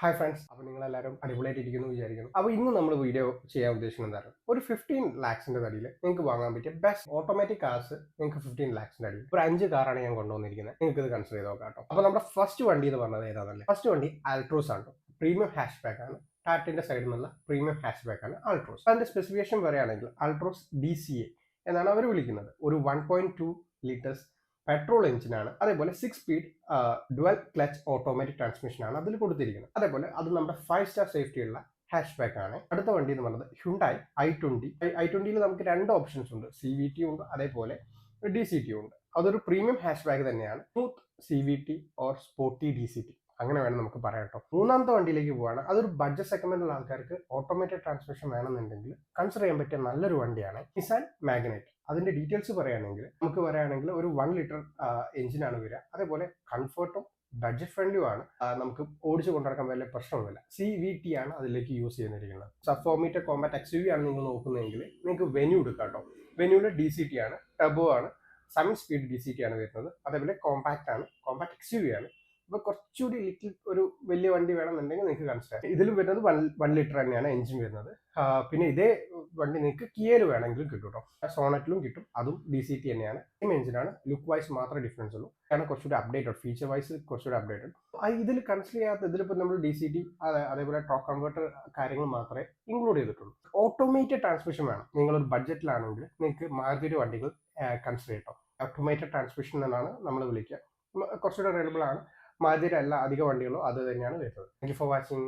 Hi friends, അപ്പോൾ നിങ്ങളെല്ലാവരും അടിപൊളിയായിട്ടിരിക്കുന്നു വിചാരിക്കുന്നു. അപ്പോൾ ഇന്ന് നമ്മൾ വീഡിയോ ചെയ്യാൻ ഉദ്ദേശിക്കുന്നത് എന്താണ്, ഒരു 15 ലാക്സിന്റെ അടിയിൽ നിങ്ങൾക്ക് വാങ്ങാൻ പറ്റിയ ബെസ്റ്റ് ഓട്ടോമാറ്റിക് കാർസ് നിങ്ങൾക്ക് 15 ലാക്സിന്റെ അടിയിൽ ഒരു 5 കാറാണ് ഞാൻ കൊണ്ടുവന്നിരിക്കുന്നത്. നിങ്ങൾക്ക് ഇത് കൺസിഡർ ചെയ്ത് നോക്കാം കേട്ടോ. അപ്പോൾ നമ്മുടെ ഫസ്റ്റ് വണ്ടി എന്ന് പറഞ്ഞത് ഏതാണല്ലേ? ഫസ്റ്റ് വണ്ടി ആൾട്രോസ് ആണ്. പ്രീമിയം ഹാഷ് ബാക്ക് ആണ്. ടാറ്റയുടെ സൈഡിൽ നിന്നുള്ള പ്രീമിയം ഹാഷ് ബാക്ക് ആണ് ആൾട്രോസ്. അതിന്റെ സ്പെസിഫിക്കേഷൻ പറയുകയാണെങ്കിൽ ആൾട്രോസ് DCA എന്നാണ് അവർ വിളിക്കുന്നത്. ഒരു 1.2 ലിറ്റേഴ്സ് പെട്രോൾ എഞ്ചിനാണ്. അതേപോലെ 6 speed dual clutch automatic transmission ആണ് അതിൽ കൊടുത്തിരിക്കുന്നത്. അതേപോലെ അത് നമ്മുടെ 5 സ്റ്റാർ സേഫ്റ്റി ഉള്ള ഹാഷ് ബാക്ക് ആണ്. അടുത്ത വണ്ടി എന്ന് പറയുന്നത് ഹ്യുണ്ടായി i20 നമുക്ക് രണ്ട് ഓപ്ഷൻസ് ഉണ്ട്. CVT ഉണ്ട്, അതേപോലെ DCT ഉണ്ട്. അതൊരു പ്രീമിയം ഹാഷ് ബാക്ക് തന്നെയാണ്. Smooth CVT or sporty DCT അങ്ങനെ വേണം നമുക്ക് പറയാം കേട്ടോ. മൂന്നാമത്തെ വണ്ടിയിലേക്ക് പോവാണ്. അതൊരു ബഡ്ജറ്റ് സെഗ്മെന്റിലുള്ള ആൾക്കാർക്ക് ഓട്ടോമാറ്റഡ് ട്രാൻസ്മിഷൻ വേണമെന്നുണ്ടെങ്കിൽ കൺസിഡർ ചെയ്യാൻ പറ്റിയ നല്ലൊരു വണ്ടിയാണ് നിസാൻ മാഗ്നൈറ്റ്. അതിന്റെ ഡീറ്റെയിൽസ് പറയുകയാണെങ്കിൽ ഒരു 1 ലിറ്റർ എഞ്ചിനാണ് വരിക. അതേപോലെ കംഫർട്ടും ബഡ്ജറ്റ് ഫ്രണ്ട്ലിയുമാണ്. നമുക്ക് ഓടിച്ചു കൊണ്ടിറക്കാൻ വലിയ പ്രശ്നമൊന്നുമില്ല. CVT ആണ് അതിലേക്ക് യൂസ് ചെയ്യുന്നിരിക്കുന്നത്. സബ് കോമ്പാക്ട് XUV ആണ് നിങ്ങൾ നോക്കുന്നതെങ്കിൽ നിങ്ങൾക്ക് വെന്യൂ എടുക്കാം കേട്ടോ. വെന്യൂല് DCT ആണ്, ടർബോ ആണ്, 7 സ്പീഡ് DCT ആണ് വരുന്നത്. അതേപോലെ കോമ്പാക്ട് ആണ്, കോമ്പാക്ട് XUV ആണ്. ഇപ്പൊ കുറച്ചുകൂടി ലിറ്റിൽ ഒരു വലിയ വണ്ടി വേണമെന്നുണ്ടെങ്കിൽ നിങ്ങൾക്ക് കൺസിഡർ. ഇതിലും വരുന്നത് 1 ലിറ്റർ തന്നെയാണ് എഞ്ചിൻ വരുന്നത്. പിന്നെ ഇതേ വണ്ടി നിങ്ങൾക്ക് കിയയിൽ വേണമെങ്കിലും കിട്ടും കേട്ടോ. സോണറ്റിലും കിട്ടും, അതും DCT തന്നെയാണ്. സെയിം എഞ്ചിനാണ്, ലുക്ക് വൈസ് മാത്രമേ ഡിഫറൻസ് ഉള്ളൂ. ആണ് കുറച്ചുകൂടി അപ്ഡേറ്റഡ്, ഫീച്ചർ വൈസ് കുറച്ചുകൂടി അപ്ഡേറ്റഡ്. ഇതിൽ കൺസിഡർ ചെയ്യാത്ത ഇതിലിപ്പോൾ നമ്മൾ DCT അതേപോലെ ടോക്ക് കൺവേർട്ടർ കാര്യങ്ങൾ മാത്രമേ ഇൻക്ലൂഡ് ചെയ്തിട്ടുള്ളൂ. ഓട്ടോമേറ്റഡ് ട്രാൻസ്മിഷൻ വേണം നിങ്ങളൊരു ബഡ്ജറ്റിലാണെങ്കിൽ നിങ്ങൾക്ക് മാരുതിയുടെ വണ്ടികൾ കൺസിഡർ ചെയ്യട്ടോ. ഓട്ടോമേറ്റഡ് ട്രാൻസ്മിഷൻ എന്നാണ് നമ്മൾ വിളിക്കുക. കുറച്ചുകൂടി അവൈലബിൾ ആണ്. മാരുതിയുടെ എല്ലാ അധിക വണ്ടികളും അത് തന്നെയാണ് വരുന്നത്. Thank you for watching.